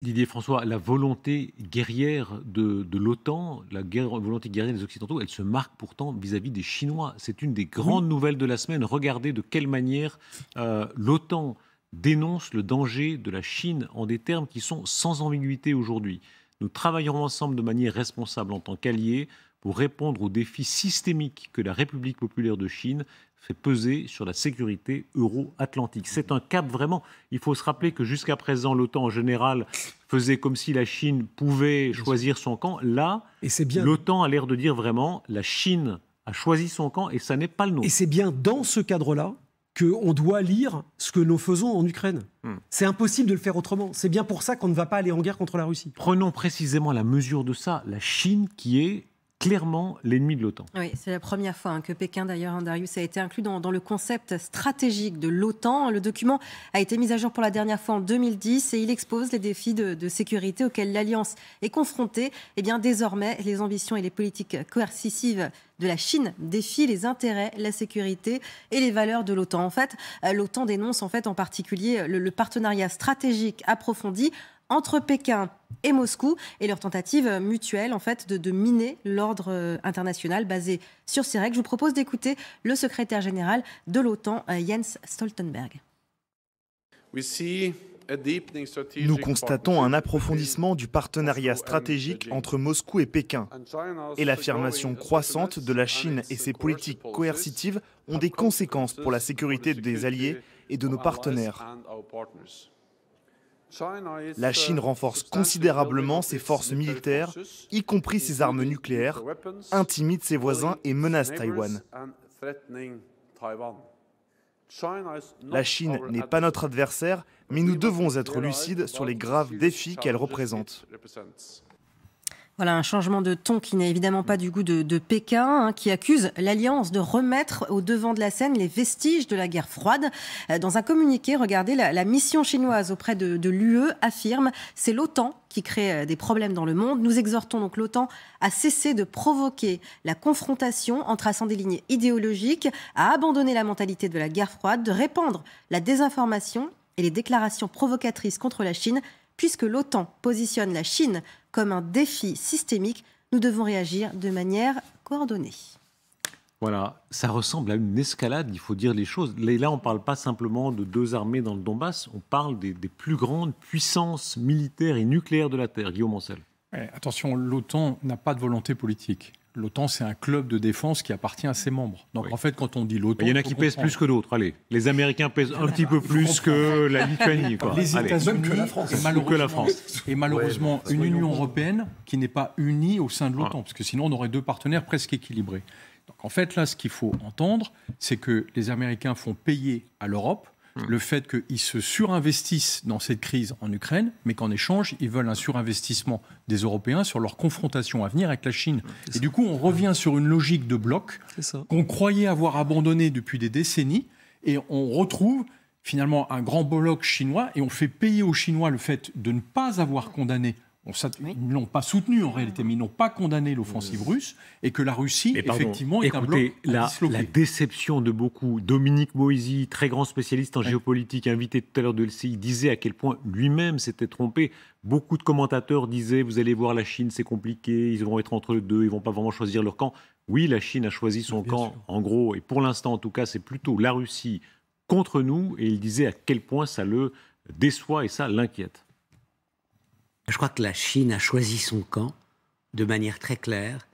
Didier François, la volonté guerrière de l'OTAN, volonté guerrière des Occidentaux, elle se marque pourtant vis-à-vis des Chinois. C'est une des Oui, grandes nouvelles de la semaine. Regardez de quelle manière l'OTAN dénonce le danger de la Chine en des termes qui sont sans ambiguïté aujourd'hui. Nous travaillerons ensemble de manière responsable en tant qu'alliés pour répondre aux défis systémiques que la République populaire de Chine fait peser sur la sécurité euro-atlantique. C'est un cap vraiment. Il faut se rappeler que jusqu'à présent, l'OTAN en général faisait comme si la Chine pouvait choisir son camp. Là, et c'est bien. l'OTAN a l'air de dire vraiment la Chine a choisi son camp et ça n'est pas le Et nôtre. c'est bien dans ce cadre-là qu'on doit lire ce que nous faisons en Ukraine. C'est impossible de le faire autrement. C'est bien pour ça qu'on ne va pas aller en guerre contre la Russie. Prenons précisément la mesure de ça. La Chine qui est clairement l'ennemi de l'OTAN. Oui, c'est la première fois que Pékin, d'ailleurs, Darius, a été inclus dans le concept stratégique de l'OTAN. Le document a été mis à jour pour la dernière fois en 2010 et il expose les défis de sécurité auxquels l'Alliance est confrontée. Et bien désormais, les ambitions et les politiques coercitives de la Chine défient les intérêts, la sécurité et les valeurs de l'OTAN. En fait, l'OTAN dénonce en particulier le partenariat stratégique approfondi entre Pékin et Moscou et leur tentative mutuelle de miner l'ordre international basé sur ces règles. Je vous propose d'écouter le secrétaire général de l'OTAN, Jens Stoltenberg. Nous constatons un approfondissement du partenariat stratégique entre Moscou et Pékin. Et l'affirmation croissante de la Chine et ses politiques coercitives ont des conséquences pour la sécurité des alliés et de nos partenaires. La Chine renforce considérablement ses forces militaires, y compris ses armes nucléaires, intimide ses voisins et menace Taïwan. La Chine n'est pas notre adversaire, mais nous devons être lucides sur les graves défis qu'elle représente. Voilà un changement de ton qui n'est évidemment pas du goût de Pékin, qui accuse l'Alliance de remettre au devant de la scène les vestiges de la guerre froide. Dans un communiqué, regardez, la mission chinoise auprès de l'UE affirme « C'est l'OTAN qui crée des problèmes dans le monde. Nous exhortons donc l'OTAN à cesser de provoquer la confrontation en traçant des lignes idéologiques, à abandonner la mentalité de la guerre froide, de répandre la désinformation et les déclarations provocatrices contre la Chine. Puisque l'OTAN positionne la Chine comme un défi systémique, nous devons réagir de manière coordonnée. » Voilà, ça ressemble à une escalade, il faut dire les choses. Là, on ne parle pas simplement de deux armées dans le Donbass, on parle des plus grandes puissances militaires et nucléaires de la Terre. Guillaume Ancel. Attention, l'OTAN n'a pas de volonté politique. L'OTAN, c'est un club de défense qui appartient à ses membres. Donc, en fait, quand on dit l'OTAN... Il y en a qui pèsent plus que d'autres. Allez, les Américains pèsent un petit peu plus que la Lituanie. Quoi. Les États-Unis que la France. Et malheureusement, une Union européenne qui n'est pas unie au sein de l'OTAN, parce que sinon, on aurait deux partenaires presque équilibrés. Donc, en fait, là, ce qu'il faut entendre, c'est que les Américains font payer à l'Europe le fait qu'ils se surinvestissent dans cette crise en Ukraine, mais qu'en échange, ils veulent un surinvestissement des Européens sur leur confrontation à venir avec la Chine. Et du coup, on revient sur une logique de bloc qu'on croyait avoir abandonnée depuis des décennies, et on retrouve finalement un grand bloc chinois, et on fait payer aux Chinois le fait de ne pas avoir condamné. Ils ne l'ont pas soutenu en réalité, mais ils n'ont pas condamné l'offensive russe, et que la Russie, effectivement, est un bloc à disloquer. La déception de beaucoup. Dominique Moisy, très grand spécialiste en géopolitique, invité tout à l'heure de LCI, disait à quel point lui-même s'était trompé. Beaucoup de commentateurs disaient, vous allez voir, la Chine, c'est compliqué, ils vont être entre les deux, ils ne vont pas vraiment choisir leur camp. Oui, la Chine a choisi son camp, en gros, et pour l'instant, en tout cas, c'est plutôt la Russie contre nous, et il disait à quel point ça le déçoit et ça l'inquiète. Je crois que la Chine a choisi son camp de manière très claire,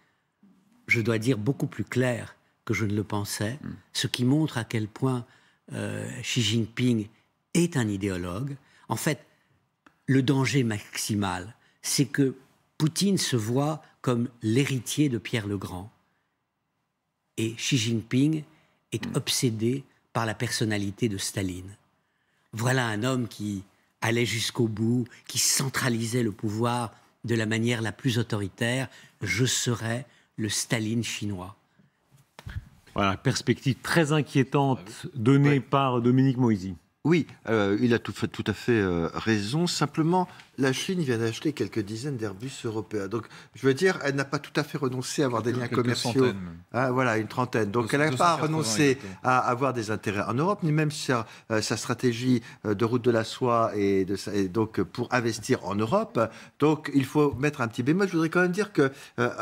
je dois dire beaucoup plus claire que je ne le pensais, ce qui montre à quel point Xi Jinping est un idéologue. En fait, le danger maximal, c'est que Poutine se voit comme l'héritier de Pierre le Grand. Et Xi Jinping est obsédé par la personnalité de Staline. Voilà un homme qui allait jusqu'au bout, qui centralisait le pouvoir de la manière la plus autoritaire. Je serais le Staline chinois. Voilà, perspective très inquiétante donnée par Dominique Moisy. Oui, il a tout à fait raison. Simplement, la Chine vient d'acheter quelques dizaines d'Airbus européens. Donc, je veux dire, elle n'a pas tout à fait renoncé à avoir des liens commerciaux. Voilà, une trentaine. Donc, elle n'a pas renoncé à avoir des intérêts en Europe, ni même sur sa stratégie de route de la soie et donc pour investir en Europe. Donc, il faut mettre un petit bémol. Je voudrais quand même dire que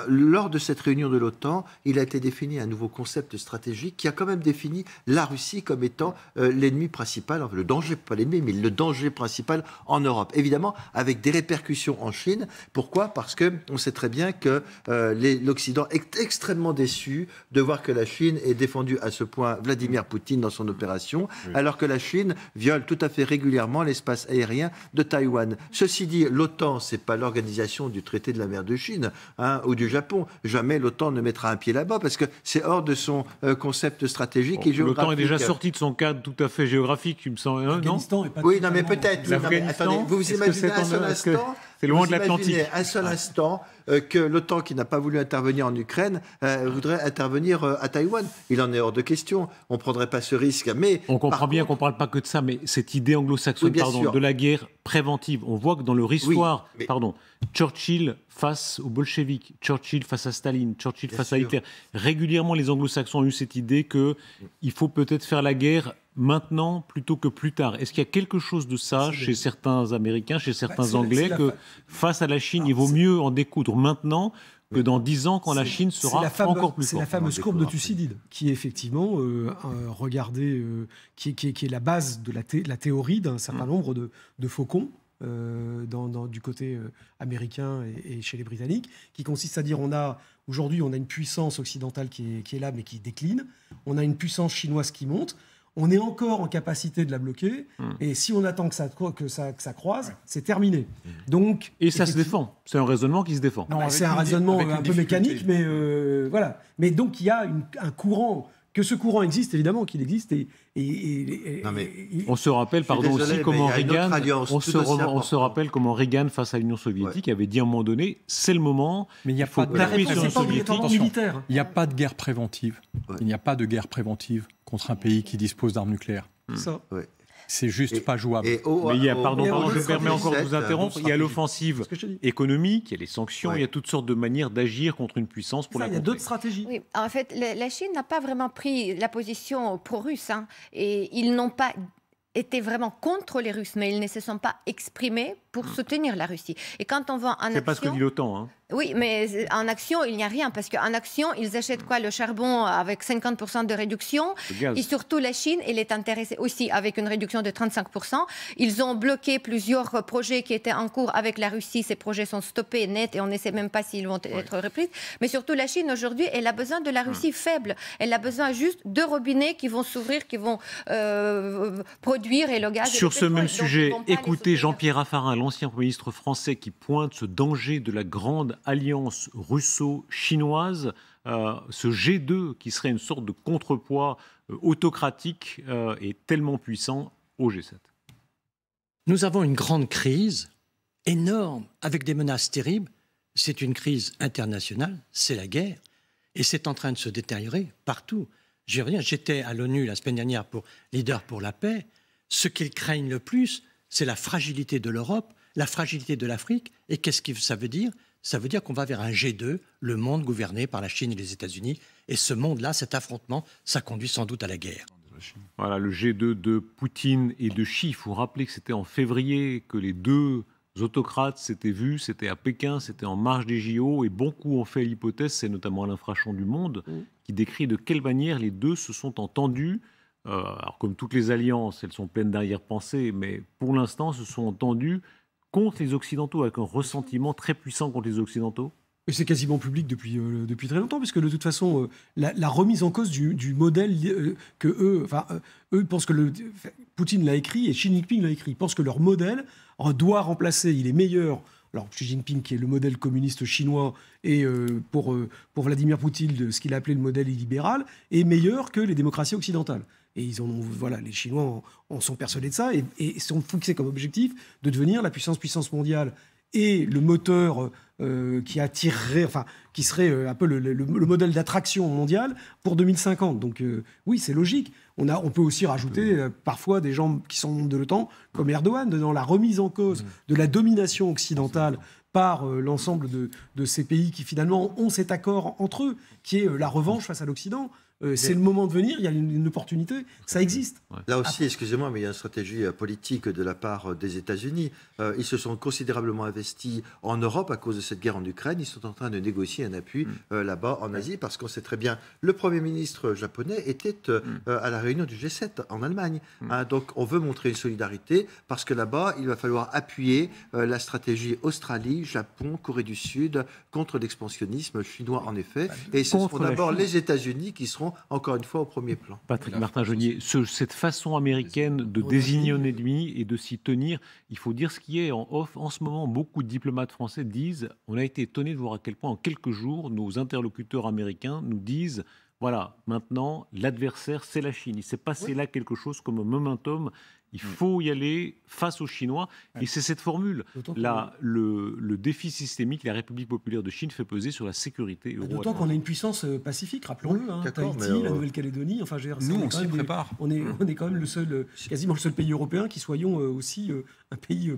lors de cette réunion de l'OTAN, il a été défini un nouveau concept stratégique qui a quand même défini la Russie comme étant l'ennemi principal, enfin, le danger, pas l'ennemi, mais le danger principal en Europe. Évidemment, avec des répercussions en Chine. Pourquoi ? Parce qu'on sait très bien que l'Occident est extrêmement déçu de voir que la Chine ait défendu à ce point Vladimir Poutine dans son opération, alors que la Chine viole tout à fait régulièrement l'espace aérien de Taïwan. Ceci dit, l'OTAN, c'est pas l'organisation du traité de la mer de Chine ou du Japon. Jamais l'OTAN ne mettra un pied là-bas parce que c'est hors de son concept stratégique et géographique. L'OTAN est déjà sorti de son cadre tout à fait géographique, il me semble. L'Afghanistan est pas oui, non, mais peut-être. L'Afghanistan, vous imaginez un seul instant. C'est loin de l'Atlantique. Un seul instant que l'OTAN, qui n'a pas voulu intervenir en Ukraine, voudrait intervenir à Taïwan. Il en est hors de question. On ne prendrait pas ce risque. Mais on comprend bien qu'on ne parle pas que de ça, mais cette idée anglo-saxonne de la guerre préventive, on voit que dans leur histoire, Churchill face aux bolcheviks, Churchill face à Staline, Churchill face à Hitler, régulièrement les anglo-saxons ont eu cette idée qu'il faut peut-être faire la guerre maintenant plutôt que plus tard. Est-ce qu'il y a quelque chose de ça chez certains Américains, chez certains Anglais, que face à la Chine, il vaut mieux en découdre maintenant que dans 10 ans, quand la Chine sera encore plus forte? C'est la fameuse courbe de Thucydide, qui est effectivement regardée, qui est la base de la théorie d'un certain nombre de faucons du côté américain et chez les Britanniques, qui consiste à dire aujourd'hui, on a une puissance occidentale qui est là, mais qui décline. On a une puissance chinoise qui monte. On est encore en capacité de la bloquer, et si on attend que ça croise, c'est terminé. Donc, et ça se défend. C'est un raisonnement qui se défend. Non, c'est un raisonnement un peu mécanique, mais voilà. Mais donc il y a un courant. Que ce courant existe, évidemment qu'il existe. On se rappelle, aussi comment Reagan. On se rappelle comment Reagan, face à l'Union soviétique, avait dit à un moment donné, c'est le moment. Mais il n'y a pas de Il n'y a pas de guerre préventive. Il n'y a pas de guerre préventive contre un pays qui dispose d'armes nucléaires. Ça. C'est juste pas jouable. Mais il y a, pardon, je me permets encore de vous interrompre, il y a l'offensive économique, il y a les sanctions, il y a toutes sortes de manières d'agir contre une puissance pour la contrer. Il y a d'autres stratégies. Oui, en fait, la Chine n'a pas vraiment pris la position pro-russe, et ils n'ont pas été vraiment contre les Russes, mais ils ne se sont pas exprimés pour soutenir la Russie. Et quand on va en action... C'est pas ce que dit l'OTAN, hein. Oui, mais en action, il n'y a rien, parce qu'en action, ils achètent quoi? Le charbon avec 50% de réduction. Et surtout, la Chine, elle est intéressée aussi avec une réduction de 35%. Ils ont bloqué plusieurs projets qui étaient en cours avec la Russie. Ces projets sont stoppés net et on ne sait même pas s'ils vont être repris. Mais surtout, la Chine, aujourd'hui, elle a besoin de la Russie faible. Elle a besoin juste de robinets qui vont s'ouvrir, qui vont produire et le gaz. Sur ce même sujet, écoutez Jean-Pierre Raffarin, l'ancien Premier ministre français, qui pointe ce danger de la grande alliance russo-chinoise, ce G2 qui serait une sorte de contrepoids autocratique et tellement puissant au G7. Nous avons une grande crise énorme avec des menaces terribles. C'est une crise internationale, c'est la guerre et c'est en train de se détériorer partout. Je reviens, j'étais à l'ONU la semaine dernière pour Leader pour la paix. Ce qu'ils craignent le plus, c'est la fragilité de l'Europe, la fragilité de l'Afrique. Et qu'est-ce que ça veut dire ? Ça veut dire qu'on va vers un G2, le monde gouverné par la Chine et les États-Unis. Et ce monde-là, cet affrontement, ça conduit sans doute à la guerre. Voilà, le G2 de Poutine et de Xi. Il faut rappeler que c'était en février que les deux autocrates s'étaient vus. C'était à Pékin, c'était en marge des JO. Et beaucoup ont fait l'hypothèse, c'est notamment Alain Frachon du Monde, qui décrit de quelle manière les deux se sont entendus. Alors, comme toutes les alliances, elles sont pleines d'arrière-pensées, mais pour l'instant, se sont entendus contre les Occidentaux, avec un ressentiment très puissant contre les Occidentaux. Et c'est quasiment public depuis très longtemps, puisque de toute façon, la remise en cause du modèle que eux pensent que Poutine l'a écrit et Xi Jinping l'a écrit. Ils pensent que leur modèle doit remplacer, il est meilleur. Alors Xi Jinping, qui est le modèle communiste chinois, et pour Vladimir Poutine, ce qu'il a appelé le modèle illibéral, est meilleur que les démocraties occidentales. Et les Chinois en sont persuadés de ça et sont fixés comme objectif de devenir la puissance mondiale et le moteur qui attirerait, qui serait un peu le modèle d'attraction mondiale pour 2050. Donc oui, c'est logique. On peut aussi rajouter parfois des gens qui sont membres de l'OTAN, comme Erdogan, dans la remise en cause de la domination occidentale par l'ensemble de ces pays qui finalement ont cet accord entre eux, qui est la revanche face à l'Occident. C'est le moment de venir, il y a une opportunité, ça existe. Là aussi, excusez-moi, mais il y a une stratégie politique de la part des États-Unis. Ils se sont considérablement investis en Europe à cause de cette guerre en Ukraine. Ils sont en train de négocier un appui là-bas en Asie, parce qu'on sait très bien, le Premier ministre japonais était à la réunion du G7 en Allemagne. Donc on veut montrer une solidarité, parce que là-bas, il va falloir appuyer la stratégie Australie, Japon, Corée du Sud, contre l'expansionnisme chinois en effet. Et ce seront d'abord les États-Unis qui seront encore une fois au premier plan. Patrick Martin-Jeunier, cette façon américaine de désigner un ennemi et de s'y tenir, il faut dire ce qui est en off. En ce moment, beaucoup de diplomates français disent, on a été étonnés de voir à quel point en quelques jours, nos interlocuteurs américains nous disent, voilà, maintenant, l'adversaire, c'est la Chine. Il s'est passé là quelque chose comme un momentum. Il faut y aller face aux Chinois. Et c'est cette formule. Là, le défi systémique, la République populaire de Chine fait peser sur la sécurité euro-atlantique. D'autant qu'on est une puissance pacifique, rappelons-le. Tahiti, la Nouvelle-Calédonie. Enfin, nous, on s'y prépare. On est quand même le seul, quasiment le seul pays européen qui soyons aussi un pays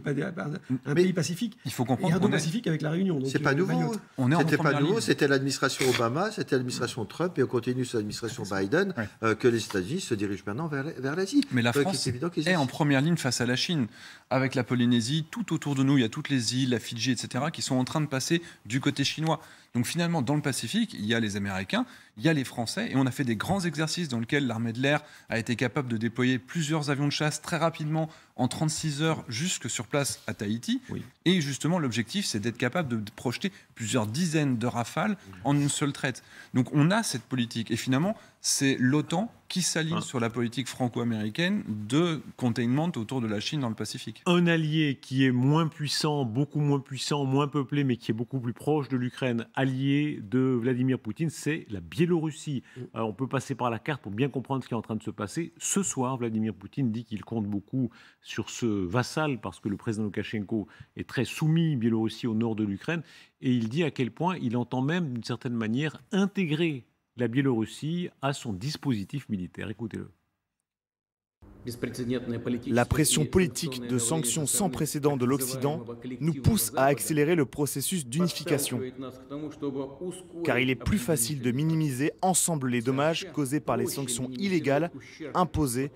pacifique. Il faut comprendre qu'on est pacifique avec la Réunion. C'est pas nouveau. C'était pas nouveau. C'était l'administration Obama, c'était l'administration Trump, et on continue sur l'administration Biden que les États-Unis se dirigent maintenant vers l'Asie. Mais la France est en première ligne face à la Chine. Avec la Polynésie, tout autour de nous, il y a toutes les îles, la Fidji, etc., qui sont en train de passer du côté chinois. Donc finalement, dans le Pacifique, il y a les Américains, il y a les Français, et on a fait des grands exercices dans lesquels l'armée de l'air a été capable de déployer plusieurs avions de chasse très rapidement, en 36 heures, jusque sur place à Tahiti. Oui. Et justement, l'objectif, c'est d'être capable de projeter plusieurs dizaines de rafales en une seule traite. Donc on a cette politique. Et finalement, c'est l'OTAN qui s'aligne sur la politique franco-américaine de containment autour de la Chine dans le Pacifique. Un allié qui est moins puissant, beaucoup moins puissant, moins peuplé, mais qui est beaucoup plus proche de l'Ukraine, allié de Vladimir Poutine, c'est la Biélorussie. On peut passer par la carte pour bien comprendre ce qui est en train de se passer. Ce soir, Vladimir Poutine dit qu'il compte beaucoup sur ce vassal, parce que le président Loukachenko est très soumis, Biélorussie, au nord de l'Ukraine, et il dit à quel point il entend même, d'une certaine manière, intégrer la Biélorussie à son dispositif militaire. Écoutez-le. La pression politique de sanctions sans précédent de l'Occident nous pousse à accélérer le processus d'unification, car il est plus facile de minimiser ensemble les dommages causés par les sanctions illégales imposées.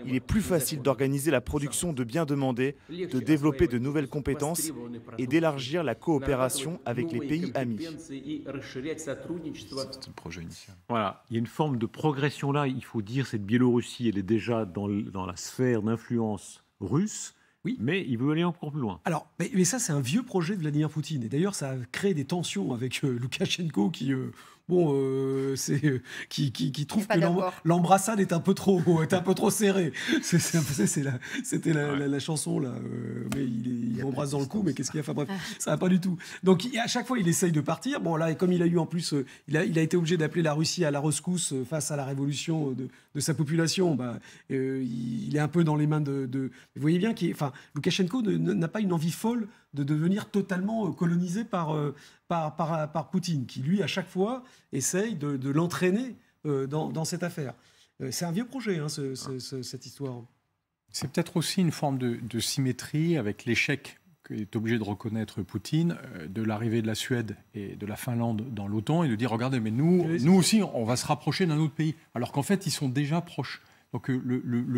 Il est plus facile d'organiser la production de biens demandés, de développer de nouvelles compétences et d'élargir la coopération avec les pays amis. C'est le projet initial. Voilà, il y a une forme de progression là. Il faut dire, cette Biélorussie, elle est déjà dans la sphère d'influence russe, oui, mais il veut aller encore plus loin. Alors, mais ça, c'est un vieux projet de Vladimir Poutine. Et d'ailleurs, ça a créé des tensions avec Loukachenko qui trouve que l'embrassade est un peu trop serrée. C'était la chanson là. Mais il embrasse dans le cou, mais qu'est-ce qu'il y a? Enfin bref, ça va pas du tout. Donc à chaque fois, il essaye de partir. Bon là, comme il a eu en plus, il a été obligé d'appeler la Russie à la rescousse face à la révolution de sa population. Il est un peu dans les mains de. Vous voyez bien Loukachenko n'a pas une envie folle de devenir totalement colonisé par Poutine, qui lui, à chaque fois, essaye de l'entraîner dans cette affaire. C'est un vieux projet, cette histoire. C'est peut-être aussi une forme de symétrie avec l'échec qu'est obligé de reconnaître Poutine de l'arrivée de la Suède et de la Finlande dans l'OTAN, et de dire, regardez, mais nous aussi, on va se rapprocher d'un autre pays, alors qu'en fait, ils sont déjà proches. Donc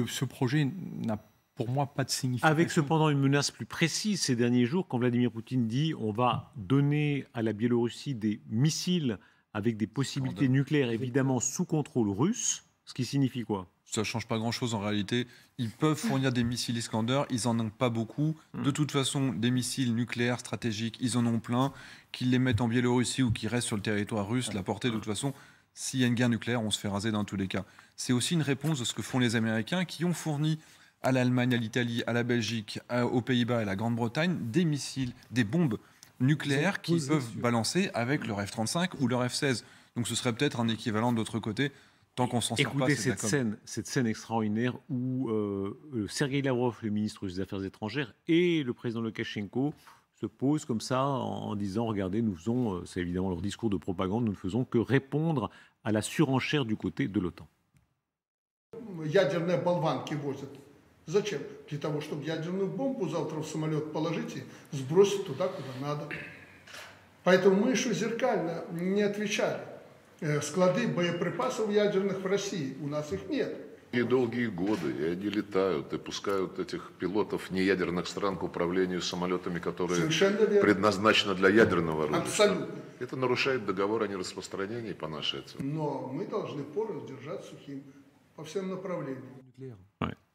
ce projet n'a pour moi pas de signification. Avec cependant une menace plus précise ces derniers jours, quand Vladimir Poutine dit on va donner à la Biélorussie des missiles avec des possibilités nucléaires évidemment sous contrôle russe, ce qui signifie quoi? Ça ne change pas grand-chose en réalité. Ils peuvent fournir des missiles Iskander, ils n'en ont pas beaucoup. De toute façon, des missiles nucléaires stratégiques, ils en ont plein. Qu'ils les mettent en Biélorussie ou qu'ils restent sur le territoire russe, la portée de toute façon, s'il y a une guerre nucléaire, on se fait raser dans tous les cas. C'est aussi une réponse de ce que font les Américains, qui ont fourni à l'Allemagne, à l'Italie, à la Belgique, aux Pays-Bas et à la Grande-Bretagne, des missiles, des bombes nucléaires qu'ils peuvent balancer avec leur F-35 ou leur F-16. Donc ce serait peut-être un équivalent de l'autre côté, tant qu'on s'en sort pas. Écoutez cette scène extraordinaire où Sergueï Lavrov, le ministre des Affaires étrangères, et le président Loukachenko se posent comme ça en disant, regardez, nous faisons, c'est évidemment leur discours de propagande, nous ne faisons que répondre à la surenchère du côté de l'OTAN. Ядерные болванки возят. Зачем? Для того, чтобы ядерную бомбу завтра в самолет положить и сбросить туда, куда надо. Поэтому мы еще зеркально не отвечали. Склады боеприпасов ядерных в России, у нас их нет. И долгие годы, и они летают, и пускают этих пилотов неядерных стран к управлению самолетами, которые предназначены для ядерного оружия. Абсолютно. Это нарушает договор о нераспространении по нашей оценке. Но мы должны порознь держать сухим по всем направлениям.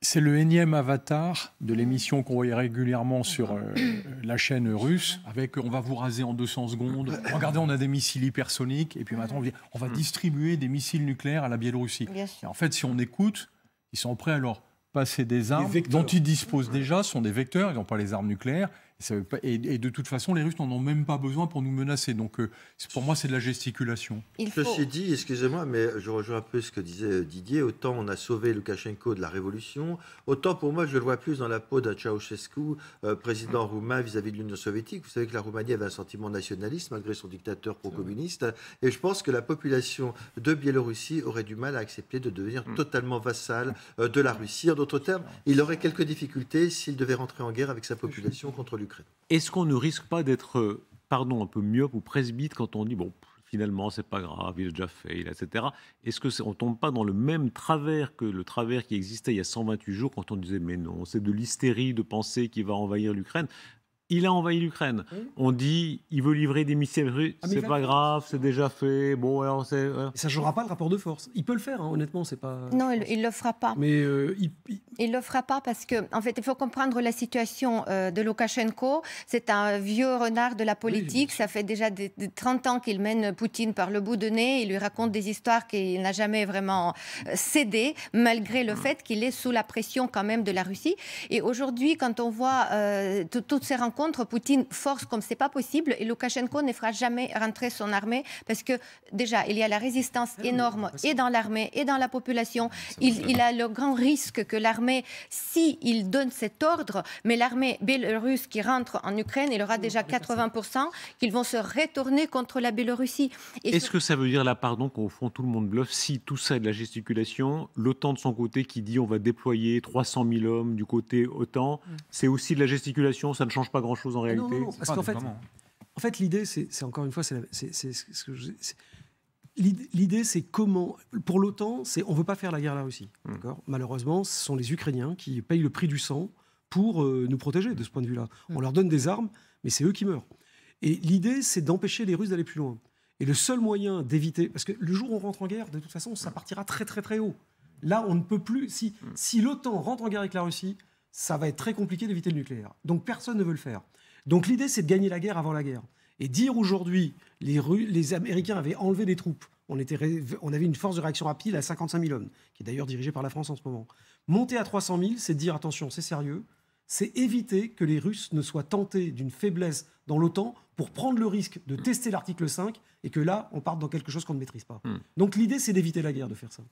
C'est le énième avatar de l'émission qu'on voyait régulièrement sur la chaîne russe, avec on va vous raser en 200 secondes, regardez on a des missiles hypersoniques, et puis maintenant on va distribuer des missiils nucléaires à la Biélorussie. Et en fait, si on écoute, ils sont prêts à leur passer des armes dont ils disposent déjà, ce sont des vecteurs, ils n'ont pas les armes nucléaires, et de toute façon, les Russes n'en ont même pas besoin pour nous menacer. Donc, pour moi, c'est de la gesticulation. Ceci dit, excusez-moi, mais je rejoins un peu ce que disait Didier. Autant on a sauvé Loukachenko de la révolution, autant pour moi, je le vois plus dans la peau d'un Ceausescu, président roumain vis-à-vis de l'Union soviétique. Vous savez que la Roumanie avait un sentiment nationaliste malgré son dictateur pro-communiste. Et je pense que la population de Biélorussie aurait du mal à accepter de devenir totalement vassale de la Russie. En d'autres termes, il aurait quelques difficultés s'il devait rentrer en guerre avec sa population contre l'Ukraine. Est-ce qu'on ne risque pas d'être, pardon, un peu myope ou presbyte quand on dit, bon, finalement, c'est pas grave, il a déjà fait, etc. Est-ce qu'on ne tombe pas dans le même travers que le travers qui existait il y a 128 jours quand on disait, mais non, c'est de l'hystérie de penser qu'il va envahir l'Ukraine. Il a envahi l'Ukraine. Oui. On dit, il veut livrer des missiles russes. C'est pas grave, c'est déjà fait. Bon, alors c'est. Ça ne jouera pas le rapport de force. Il peut le faire, hein, honnêtement, c'est pas. Non, il ne le fera pas. Mais il ne le fera pas parce que, en fait, il faut comprendre la situation de Loukachenko. C'est un vieux renard de la politique. Oui, ça fait déjà 30 ans qu'il mène Poutine par le bout de nez. Il lui raconte des histoires qu'il n'a jamais vraiment cédé, malgré le fait qu'il est sous la pression quand même de la Russie. Et aujourd'hui, quand on voit toutes ces rencontres, Poutine force comme c'est pas possible et Loukachenko ne fera jamais rentrer son armée parce que déjà il y a la résistance énorme et dans l'armée et dans la population. Il a le grand risque que l'armée, si il donne cet ordre, mais l'armée biélorusse qui rentre en Ukraine, il aura déjà 80% qu'ils vont se retourner contre la Biélorussie. Est-ce que ça veut dire là, pardon, qu'au fond tout le monde bluffe, si tout ça est de la gesticulation, l'OTAN de son côté qui dit on va déployer 300 000 hommes du côté OTAN, c'est aussi de la gesticulation, ça ne change pas grand-chose en réalité. Non, parce qu'en fait, l'idée, c'est encore une fois, l'idée, c'est comment, pour l'OTAN, on ne veut pas faire la guerre à la Russie. Malheureusement, ce sont les Ukrainiens qui payent le prix du sang pour nous protéger de ce point de vue-là. On leur donne des armes, mais c'est eux qui meurent. Et l'idée, c'est d'empêcher les Russes d'aller plus loin. Et le seul moyen d'éviter, parce que le jour où on rentre en guerre, de toute façon, ça partira très très très haut. Là, on ne peut plus. Si l'OTAN rentre en guerre avec la Russie, ça va être très compliqué d'éviter le nucléaire. Donc personne ne veut le faire. Donc l'idée, c'est de gagner la guerre avant la guerre. Et dire aujourd'hui, les Américains avaient enlevé des troupes, on avait une force de réaction rapide à 55 000 hommes, qui est d'ailleurs dirigée par la France en ce moment. Monter à 300 000, c'est dire, attention, c'est sérieux, c'est éviter que les Russes ne soient tentés d'une faiblesse dans l'OTAN pour prendre le risque de tester l'article 5 et que là, on parte dans quelque chose qu'on ne maîtrise pas. Donc l'idée, c'est d'éviter la guerre, de faire ça.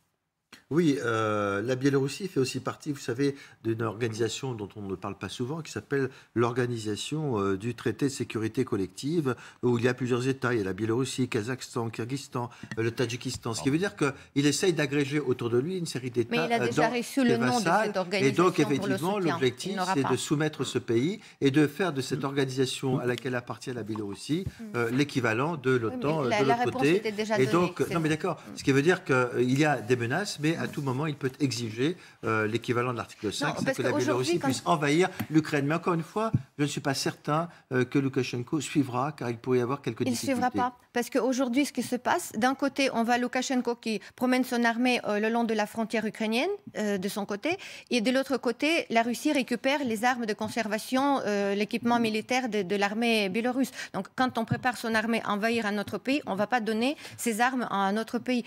Oui, la Biélorussie fait aussi partie, vous savez, d'une organisation dont on ne parle pas souvent, qui s'appelle l'Organisation du traité de sécurité collective, où il y a plusieurs États. Il y a la Biélorussie, Kazakhstan, Kyrgyzstan, le Tadjikistan. Ce qui veut dire qu'il essaye d'agréger autour de lui une série d'États. Mais il a déjà reçu le nom de cette organisation. Et donc, effectivement, l'objectif, c'est de soumettre ce pays et de faire de cette organisation à laquelle appartient la Biélorussie l'équivalent de l'OTAN de l'autre côté. Et donc, non mais d'accord, ce qui veut dire qu'il y a des menaces, mais à tout moment, il peut exiger l'équivalent de l'article 5, c'est que la Biélorussie puisse envahir l'Ukraine. Mais encore une fois, je ne suis pas certain que Loukachenko suivra, car il pourrait y avoir quelques difficultés. Il ne suivra pas, parce qu'aujourd'hui, ce qui se passe, d'un côté, on voit Loukachenko qui promène son armée le long de la frontière ukrainienne, de son côté, et de l'autre côté, la Russie récupère les armes de conservation, l'équipement militaire de l'armée biélorusse. Donc, quand on prépare son armée à envahir un autre pays, on ne va pas donner ses armes à un autre pays.